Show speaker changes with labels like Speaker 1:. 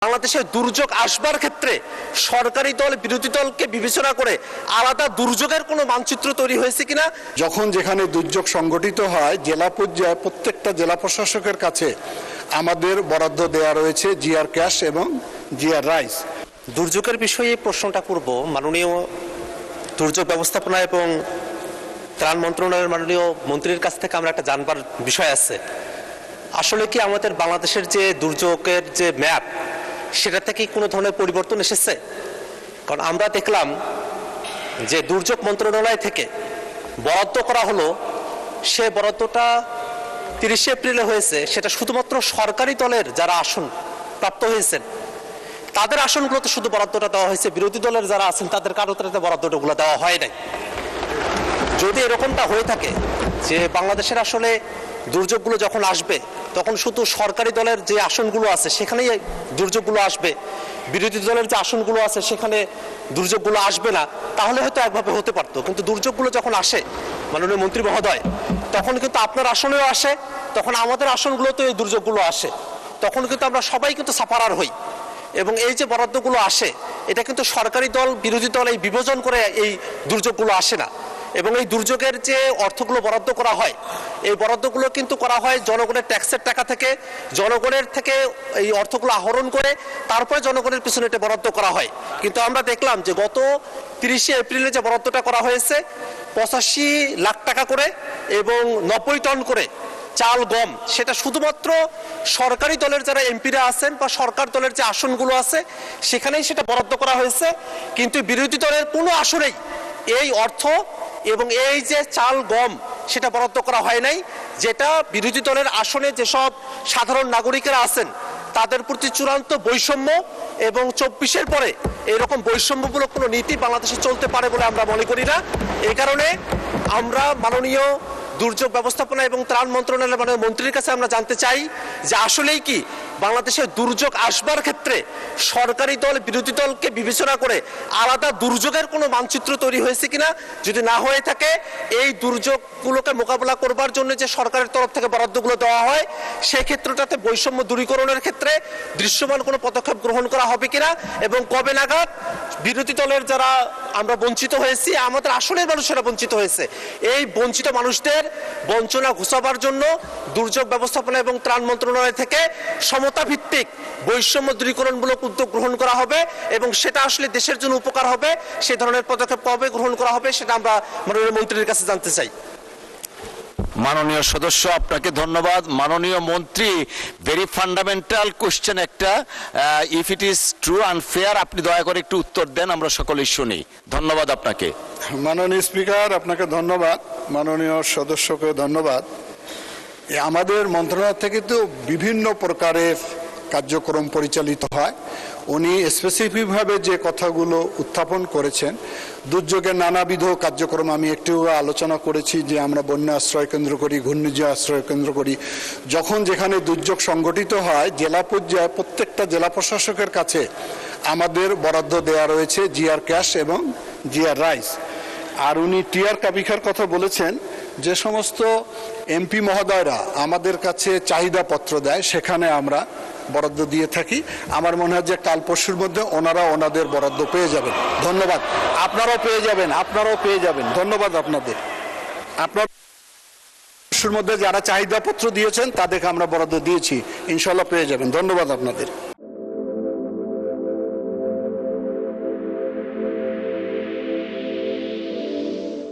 Speaker 1: বাংলাদেশে দুর্যোগ আসবার ক্ষেত্রে সরকারি দল বিরোধী দলকে বিবেচনা করে আলাদা দুর্যোগের কোনো মানচিত্র তৈরি হয়েছে কিনা।
Speaker 2: যখন যেখানে দুর্যোগ সংগঠিত হয় জেলা পর্যায়ে প্রত্যেকটা জেলা প্রশাসকের কাছে আমাদের বরাদ্দ দেওয়া রয়েছে জিআর ক্যাশ এবং জিআর রাইস।
Speaker 1: দুর্যোগের বিষয়ে প্রশ্নটা করব মাননীয় দুর্যোগ ব্যবস্থাপনা এবং ত্রাণ মন্ত্রণালয়ের মাননীয় মন্ত্রীর কাছ থেকে আমরা একটা জানবার বিষয় আছে। আসলে কি আমাদের বাংলাদেশের যে দুর্যোগের যে ম্যাপ সেটা থেকে কোনো ধরনের পরিবর্তন এসেছে? কারণ আমরা দেখলাম যে দুর্যোগ মন্ত্রণালয় থেকে বরাদ্দ করা হলো, সে বরাদ্দটা 30 এপ্রিলে হয়েছে, সেটা শুধুমাত্র সরকারি দলের যারা আসন প্রাপ্ত হয়েছেন তাদের আসনগুলোতে শুধু বরাদ্দটা দেওয়া হয়েছে, বিরোধী দলের যারা আছেন তাদের কারোতে বরাদ্দগুলো দেওয়া হয় নাই। যদি এরকমটা হয়ে থাকে যে বাংলাদেশের আসলে দুর্যোগগুলো যখন আসবে তখন শুধু সরকারি দলের যে আসনগুলো আছে সেখানেই দুর্যোগগুলো আসবে, বিরোধী দলের যে আসনগুলো আছে সেখানে দুর্যোগগুলো আসবে না, তাহলে হয়তো একভাবে হতে পারতো। কিন্তু দুর্যোগগুলো যখন আসে মাননীয় মন্ত্রী মহোদয়, তখন কিন্তু আপনার আসনেও আসে, তখন আমাদের আসনগুলোতেও এই দুর্যোগগুলো আসে, তখন কিন্তু আমরা সবাই কিন্তু সাফারার হই। এবং এই যে বরাদ্দগুলো আসে এটা কিন্তু সরকারি দল বিরোধী দল এই বিভাজন করে এই দুর্যোগগুলো আসে না। এবং এই দুর্যোগের যে অর্থগুলো বরাদ্দ করা হয় এই বরাদ্দগুলো কিন্তু করা হয় জনগণের ট্যাক্সের টাকা থেকে, জনগণের থেকে এই অর্থগুলো আহরণ করে তারপরে জনগণের পিছনে এটা বরাদ্দ করা হয়। কিন্তু আমরা দেখলাম যে গত 30 এপ্রিলে যে বরাদ্দটা করা হয়েছে 85 লাখ টাকা করে এবং 90 টন করে চাল গম, সেটা শুধুমাত্র সরকারি দলের যারা এমপিরা আছেন বা সরকার দলের যে আসনগুলো আছে সেখানেই সেটা বরাদ্দ করা হয়েছে। কিন্তু বিরোধী দলের কোনো আসনেই এই অর্থ এবং এই যে চাল গম সেটা বরাদ্দ করা হয় নাই, যেটা বিরোধী দলের আসনে যেসব সাধারণ নাগরিকেরা আছেন তাদের প্রতি চূড়ান্ত বৈষম্য। এবং 24-এর পরে এরকম বৈষম্যমূলক কোনো নীতি বাংলাদেশে চলতে পারে বলে আমরা মনে করি না। এই কারণে আমরা মাননীয় দুর্যোগ ব্যবস্থাপনা এবং ত্রাণ মন্ত্রণালয়ের মাননীয় মন্ত্রীর কাছে আমরা জানতে চাই যে আসলেই কি বাংলাদেশে দুর্যোগ আসবার ক্ষেত্রে সরকারি দল বিরোধী দলকে বিবেচনা করে আলাদা দুর্যোগের কোনো মানচিত্র তৈরি হয়েছে কিনা। যদি না হয়ে থাকে এই দুর্যোগগুলোকে মোকাবেলা করবার জন্য যে সরকারের তরফ থেকে বরাদ্দগুলো দেওয়া হয় সেই ক্ষেত্রটাতে বৈষম্য দূরীকরণের ক্ষেত্রে দৃশ্যমান কোনো পদক্ষেপ গ্রহণ করা হবে কিনা এবং কবে নাগাদ বিরোধী দলের যারা আমরা বঞ্চিত হয়েছি, আমাদের আসনের মানুষেরা বঞ্চিত হয়েছে, এই বঞ্চিত মানুষদের বঞ্চনা ঘোচাবার জন্য দুর্যোগ ব্যবস্থাপনা এবং ত্রাণ মন্ত্রণালয় থেকে সমতা ভিত্তিক বৈষম্য দূরীকরণমূলক উদ্যোগ গ্রহণ করা হবে এবং সেটা আসলে দেশের জন্য উপকার হবে। সে ধরনের পদক্ষেপ কবে গ্রহণ করা হবে সেটা আমরা মাননীয় মন্ত্রীর কাছে জানতে চাই।
Speaker 3: মাননীয় সদস্য, আপনাকে ধন্যবাদ। মাননীয় মন্ত্রী, ভেরি ফান্ডামেন্টাল কোশ্চেন একটা, if it is true and fair, আপনি দয়া করে একটু উত্তর দেন, আমরা সকলেই শুনি। ধন্যবাদ আপনাকে।
Speaker 2: মাননীয় স্পিকার, আপনাকে ধন্যবাদ। মাননীয় সদস্যকে ধন্যবাদ। আমাদের মন্ত্রণালয় থেকে তো বিভিন্ন প্রকারের কার্যক্রম পরিচালিত হয়। উনি স্পেসিফিকভাবে যে কথাগুলো উত্থাপন করেছেন, দুর্যোগের নানাবিধ কার্যক্রম আমি একটু আলোচনা করেছি যে আমরা বন্যা আশ্রয় কেন্দ্র করি, ঘূর্ণিঝড় আশ্রয় কেন্দ্র করি। যখন যেখানে দুর্যোগ সংগঠিত হয় জেলা পর্যায়ে প্রত্যেকটা জেলা প্রশাসকের কাছে আমাদের বরাদ্দ দেওয়া রয়েছে জিআর ক্যাশ এবং জিআর রাইস। আর উনি টিআর কাবিখার কথা বলেছেন, যে সমস্ত এমপি মহোদয়রা আমাদের কাছে চাহিদা পত্র দেয় সেখানে আমরা বরাদ্দ দিয়ে থাকি। আমার মনে হয় যে কাল পরশুর মধ্যে ওনারা ওনাদের বরাদ্দ পেয়ে যাবেন। ধন্যবাদ। আপনারাও পেয়ে যাবেন, আপনারাও পেয়ে যাবেন। ধন্যবাদ আপনাদের। আপনার পরশুর মধ্যে যারা চাহিদা পত্র দিয়েছেন তাদেরকে আমরা বরাদ্দ দিয়েছি, ইনশাল্লাহ পেয়ে যাবেন। ধন্যবাদ আপনাদের।